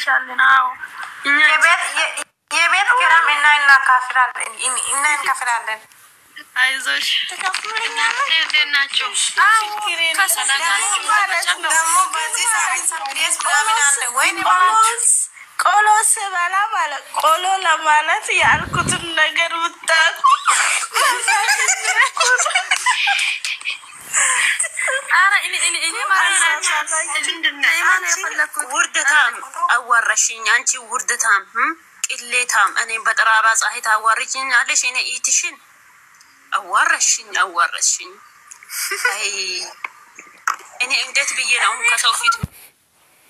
እንልሻለን። አዎ የቤት ኪራይ እናካፍላለን። አይዞሽ ናቸው ቆሎ ስበላ ማለት ቆሎ ለማለት ያልኩትን ነገር ውጣት ውርደታም አዋራሽኝ አንቺ ውርደታም ቅሌታም እኔ በጠራራ ፀሐይ ታዋርጂኛለሽ። እኔ ኢትሽን አዋራሽኝ አይ እኔ እንዴት ብዬ ነው ከሰው ፊት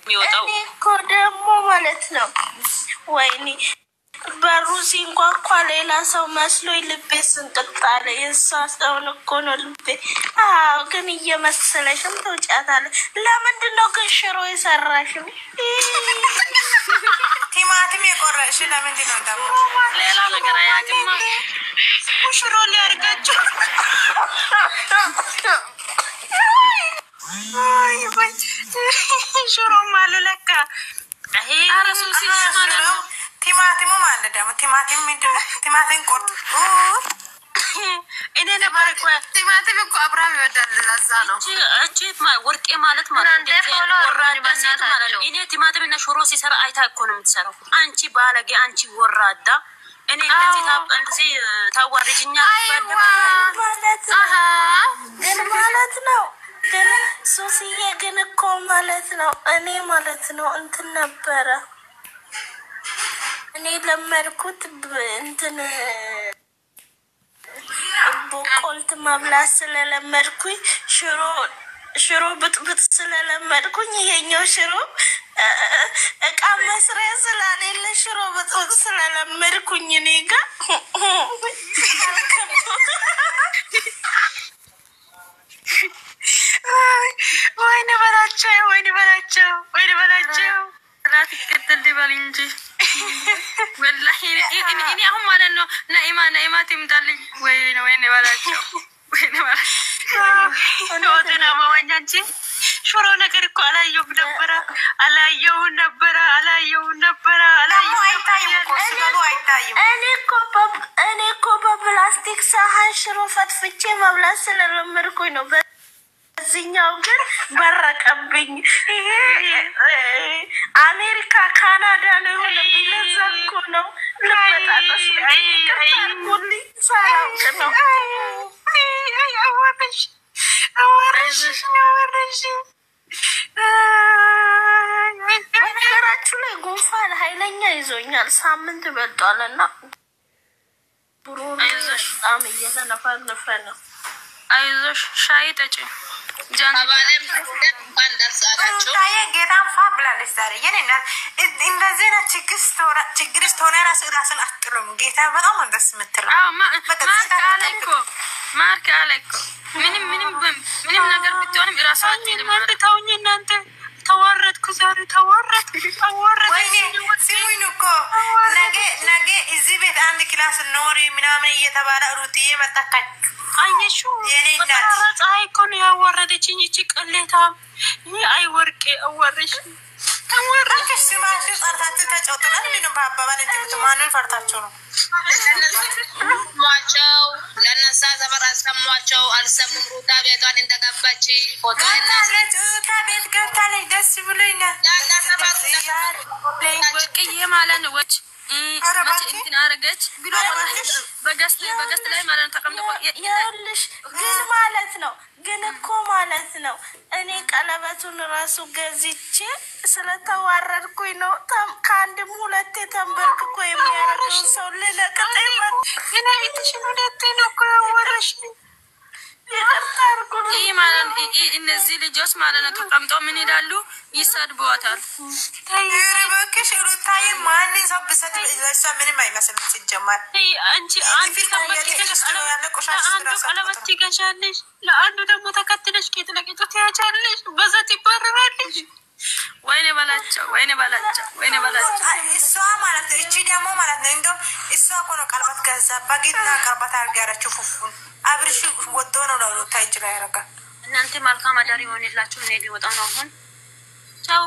የሚወጣው? እኔ እኮ ደግሞ ማለት ነው ወይኔ በሩሲ እንኳ ሌላ ሰው መስሎኝ ልቤ ስንቅጣለ የሷ ሰውን እኮ ነው ልቤ። አዎ ግን እየመሰለሽም ተውጫታለሽ። ለምንድን ነው ግን ሽሮ የሰራሽው? ቲማቲም የቆረጥሽ ለምንድን ነው ደግሞ? ሌላ ነገር አያውቅም። ሽሮ ሊያርጋቸው ሽሮ ማለለካ ይሄ አረሱሲ ማለት ነው። ቲማቲሙ ማለት ደግሞ ቲማቲም ምንድን ነው? ቲማቲም ቆርጥ እኔ ነበር እኮ ቲማቲም እኮ አብራም ይወዳል። ለዛ ነው እቺ ወርቄ ማለት እንደዚህ ወራዳ ሴት ማለት ነው። እኔ ቲማቲም እና ሽሮ ሲሰራ አይታ እኮ ነው የምትሰራው። አንቺ ባለጌ፣ አንቺ ወራዳ። እኔ እንደዚህ ታዋርጂኛለሽ ግን ማለት ነው። ግን ሱሲዬ ግን እኮ ማለት ነው እኔ ማለት ነው እንትን ነበረ እኔ ለመርኩት እንትን በቆልት መብላት ስለለመድኩኝ ሽሮ ብጥብጥ ስለለመድኩኝ ይሄኛው ሽሮ እቃ መስሪያ ስላሌለ ሽሮ ብጥብጥ ስለለመድኩኝ እኔ ጋር ወይኔ በላቸው ላት ይከተል ዲባል እንጂ ወላሂ እኔ አሁን ማለት ነው ነኢማ ትምጣልኝ። ወይኔ በላቸው ወደና ማወኛንቺ ሽሮ ነገር እኮ አላየሁም ነበረ። እኔ እኮ በፕላስቲክ ሳህን ሽሮ ፈትፍቼ መብላት ስለለመድኩኝ ነው። በዚህኛው ግን በረቀብኝ። ይሄ አሜሪካ ካናዳ ነው የሆነብኝ። ለዛ እኮ ነው ልበጣጠስ ሁልኝ ሳላውቅ ነው። በነገራችሁ ላይ ጉንፋን ኃይለኛ ይዞኛል። ሳምንት በልጧልና በጣም እየተነፈነፈ ነው። አይዞሽ ሻይ ጠጪ። ጃንባለም እንኳን ደስ አላችሁ። ጌታን ፋ ብላለች ዛሬ። የኔናት እንደዚህ ነው ችግር ስትሆነ ራስን አትጥሉም። ጌታ በጣም ደስ የምትለው ማርክ አለኮ ምንም ነገር ብትሆንም ራሱ አትልም። ተውኝ እናንተ። ተዋረድኩ ዛሬ ወይኔ ሲሙኝ እኮ ነገ እዚህ ቤት አንድ ክላስ ኖሪ ምናምን እየተባለ ሩትዬ መጣካች። አየሹ ፀሐይ እኮ ነው ያዋረደችኝ። ይቺ ቅሌታም አይ ወርቄ አዋረሽ ስማችሁ ጠርታችሁ ተጫውተናል። ምንም በአባባል ማንን ፈርታችሁ ነው? ሟቸው ለነሳ ዘመር አሰሟቸው። አልሰሙም። ሩታ ቤቷን እንደገባች ፎቶ ሩታ ቤት ገብታለች። ደስ ብሎኝ ነው። ወርቅዬ ማለት ነው ወጭ መቼ እንትን አረገች ብሎ በገስት ላይ ማለት ነው ተቀምጦ ይልሽ ግን ማለት ነው። ግን እኮ ማለት ነው እኔ ቀለበቱን ራሱ ገዝቼ ስለተዋረድኩኝ ነው። ከአንድም ሁለቴ ተንበርክኮ የሚያደርገው ሰው ልለቅጠኝ እና ኢትሽን ሁለቴ ነው እኮ ያወራሽ። ይህ ማለት እነዚህ ልጆች ማለት ነው ተቀምጠው ምን ይላሉ? ይሰድቧታል። እባክሽ ሩታዬ ማንን ሰው ብሰጥ ለእሷ ምንም አይመስልም። ሲጀመር አንቺ አንድ ቀለበት ትገዣለሽ፣ ለአንዱ ደግሞ ተከትለሽ ጌጥ ለጌጡ ትያቻለሽ፣ በዛ ትባረራለሽ። ወይኔ በላቸው። እሷ ማለት ነው እቺ ደግሞ ማለት ነው እንደውም እሷ እኮ ነው ቀለበት ገዛ በግና ቀለበት አድርጋችሁ ፉፉን አብርሽ ወዶ ነው ሩታ ይችላል ያረጋ። እናንተ መልካም አዳር ይሆንላችሁ። እኔ ሊወጣ ነው አሁን። ቻው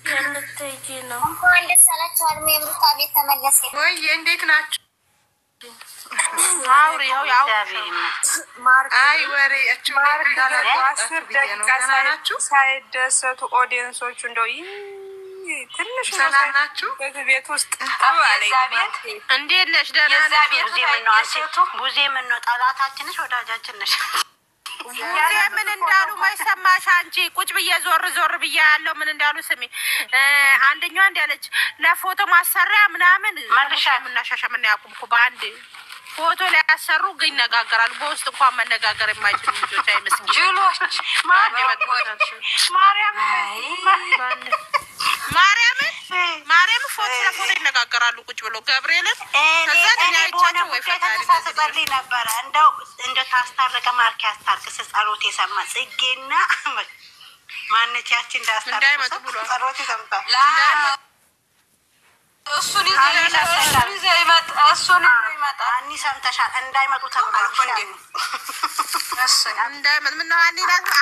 የምትሄጂ ነው? እንኳን ደስ አላችሁ። አልሜ ሩታ ቤት ተመለሰ ወይ? እንዴት ናችሁ? አውሪው ያው አይ ወሬ እንዳላችሁ ሳይደሰቱ ኦዲየንሶቹ እንደው ትንሽ ሰላም ናችሁ? በዚህ ቤት ውስጥ እንዴት ነሽ? ደህና ነሽ? ቡዜ ምን ነው ጠላታችንሽ ወዳጃችን ነሽ? ምን እንዳሉ ማይሰማሽ አንቺ? ቁጭ ብዬ ዞር ዞር ብዬ ያለው ምን እንዳሉ ስሚ። አንደኛዋ እንዳለች ለፎቶ ማሰሪያ ምናምን ምናሻሻ ምን ያቁም እኮ በአንድ ፎቶ ላይ ያሰሩ ግን ይነጋገራሉ። በውስጥ እንኳን መነጋገር የማይችሉ ልጆች አይመስልም ጅሎች። ማርያም ፎቶ ለፎቶ ይነጋገራሉ ቁጭ ብሎ ገብርኤልን ከዛ ለኛይቻቸው ወይ ተሳስቀልኝ ነበረ እንደው ታስታረቀ ማርክ ያስታርቅ ጸሎት የሰማ ጽጌና ማንቻችን እንዳስታርቅ ጸሎት ይሰምታል እሱን ይመጣ አኒ ሰምተሻል? እንዳይመጡ ተብሏል እኮ እንዴ እንዳይመጡ ምን ነው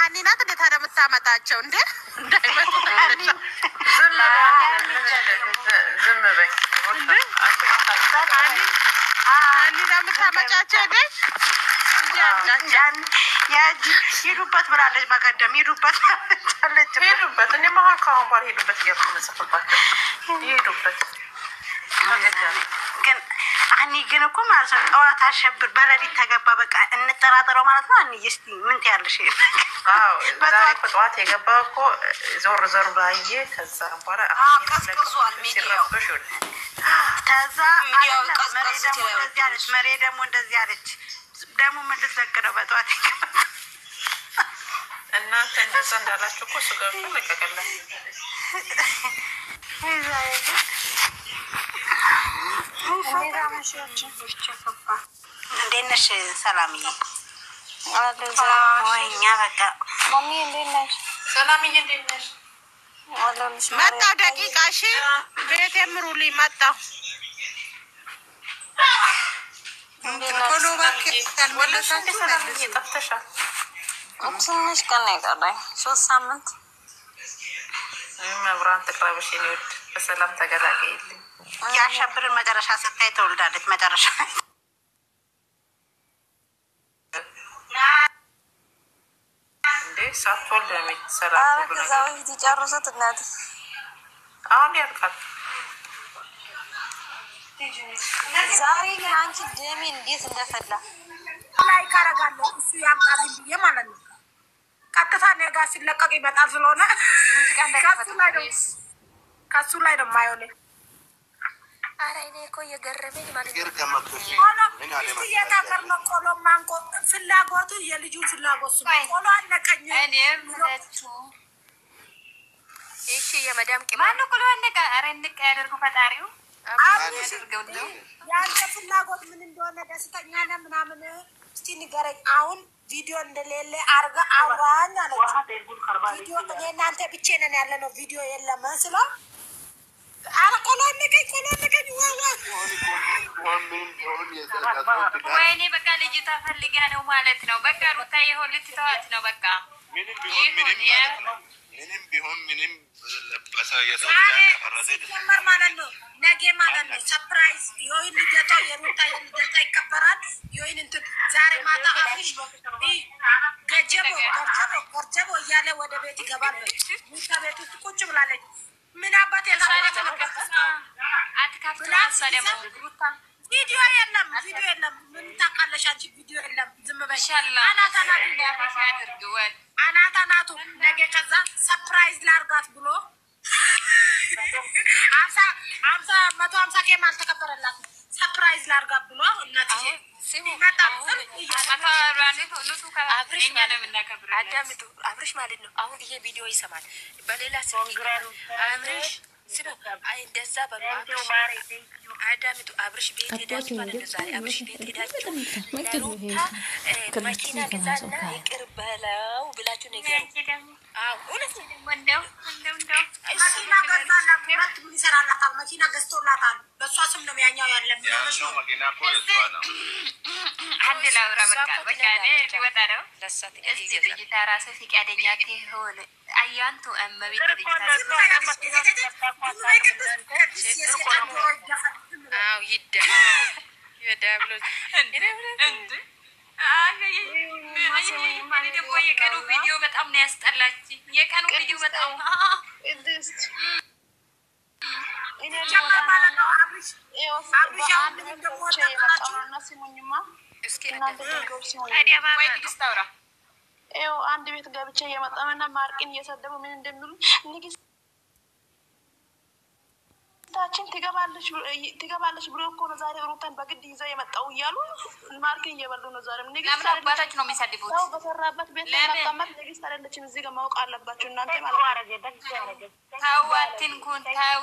አኒናት እንዴት አለ የምታመጣቸው እንዴ? እንዳይመጡ ዝም በይ አኒና የምታመጫቸው እንዴ? ሄዱበት ብላለች። በቀደም ሄዱበት እኔ መሀል ከአሁን በኋላ ሄዱበት እያልኩ መጽፍባቸው ሄዱበት ግን አኒ ግን እኮ ማለት ነው ጠዋት አሸብር በሌሊት ተገባ። በቃ እንጠራጠረው ማለት ነው። አኒ እስቲ ምን ትያለሽ? አዎ በጠዋት የገባ እኮ ዞር ዞር ባየ ከዛ በኋላ ቀዝቅዟል ሚዲያው ከዛ መሬ ደግሞ እንደዚህ አለች። ደግሞ ምን ልትለቅ ነው በጠዋት እናንተ እንደዛ እንዳላችሁ እኮ እሱ ገብቶ ለቀቀላ እንዴት ነሽ ሰላምዬ? እኛ በቃ ሰላምዬ እንዴት ነሽ? መጣሁ ደቂቃ እሺ ቤት የምሩልኝ መጣሁ ቶሎ እባክህ ካልመለሳችሁ ሰላምዬ ጠፍተሻል ትንሽ ቀን ነው የቀረኝ 3 ሳምንት መብራን ትቅረብሽ ይወድ በሰላም ተገላገይልኝ ያሸብርን መጨረሻ ስታይ ተወልዳለች መጨረሻ እንዴ ሳትወልድ ነው ሰላም ተብሎ ነው ይጨርሱት እናት አሁን ያልቃል ዛሬ ግን አንቺ ደሜ እንዴት እንደፈላ ላይ ካረጋለሁ እሱ ያምጣልኝ ብዬ ማለት ነው። ቀጥታ ነገ ሲለቀቅ ይመጣል ስለሆነ ከሱ ላይ ነው የማይሆነኝ። ኧረ እኔ እኮ እየገረመኝ ማለት ነው እየታከር ነው ቆሎ ማንቆ ፍላጎቱ የልጁ ፍላጎት ቆሎ አነቀኝ እኔም ሁለቱ እሺ የመዳም ቅማ ማነው ቆሎ አነቀ? ኧረ እንቀ ያደርጉ ፈጣሪው ያንተ ፍላጎት ምን እንደሆነ ደስተኛ ነህ ምናምን እስቲ ንገረኝ። አሁን ቪዲዮ እንደሌለ አርጋ አውራኝ አለች። ቪዲዮ እናንተ ብቻ ነን ያለ ነው ቪዲዮ የለም ስለ አረ ቆሎ ነገኝ ወይኔ በቃ ልጅ ተፈልጋ ነው ማለት ነው። በቃ ሩታ ይሆን ልትተዋት ነው በቃ ምንም ቢሆን ምንም ለበሰው የሰው ማለት ነው። ነገ ማለት ነው ሰርፕራይዝ የወይን ልደታ የሩታ ልደታ ይከበራል። የወይን እንትን ዛሬ ማታ አፍሽ ገጀቦ እያለ ወደ ቤት ይገባል። ሙታ ቤት ውስጥ ቁጭ ብላለች። ምን አባት ያሳለፈ ቪዲዮ የለም ምን ታውቃለሽ አንቺ? ቪዲዮ የለም ዝም በይ አናታናቱ ነገ ከዛ ሰርፕራይዝ ላርጋት ብሎ 150 ኬም አልተከበረላት ሰርፕራይዝ ላርጋት ብሎ እናትዬ አብርሽ ማለት ነው። አሁን ይሄ ቪዲዮ ይሰማል በሌላ አብርሽ ስሙ እንደዛ በሉ አዳምጡ። አብርሽ ቤት ሄዳችሁ ማለት ነው ዛሬ አብርሽ ቤት ሄዳችሁ ለሩታ መኪና ገዛና ይቅር በለው ብላችሁ ነገር እውነት እንደው መኪና ገዛላት። ሁለት ምን ይሰራላታል? መኪና ገዝቶላታል። በእሷ ስም ነው ያኛው ያለ መኪና እኮ እሷ ነው። አንድ ላውራ በቃ እኔ ሊወጣ ነው። እስቲ ልጅታ ራሴ ፈቃደኛ ትሆን አያንቱ እመቤት ልጅታ አው ይዳብሎ እንዴ ደግሞ የቀኑ ቪዲዮ በጣም ነው ያስጠላችኝ። የቀኑ ቪዲዮ በጣም አንድ ቤት ገብቼ እየመጣመና ማርቅን እየሰደቡ ምን እንደሚሉ ንግስታችን ትገባለች ብሎ እኮ ነው ዛሬ ሩታን በግድ ይዘው የመጣው እያሉ ማርቅን እየበሉ ነው። ዛሬ ንግስት አባታችን ነው የሚሰድቡት። ሰው በሰራበት ቤት ለማቀመጥ ንግስት አይደለችም። እዚህ ጋር ማወቅ አለባችሁ እናንተ ማለት ነው። ታዋትን ኩን ታው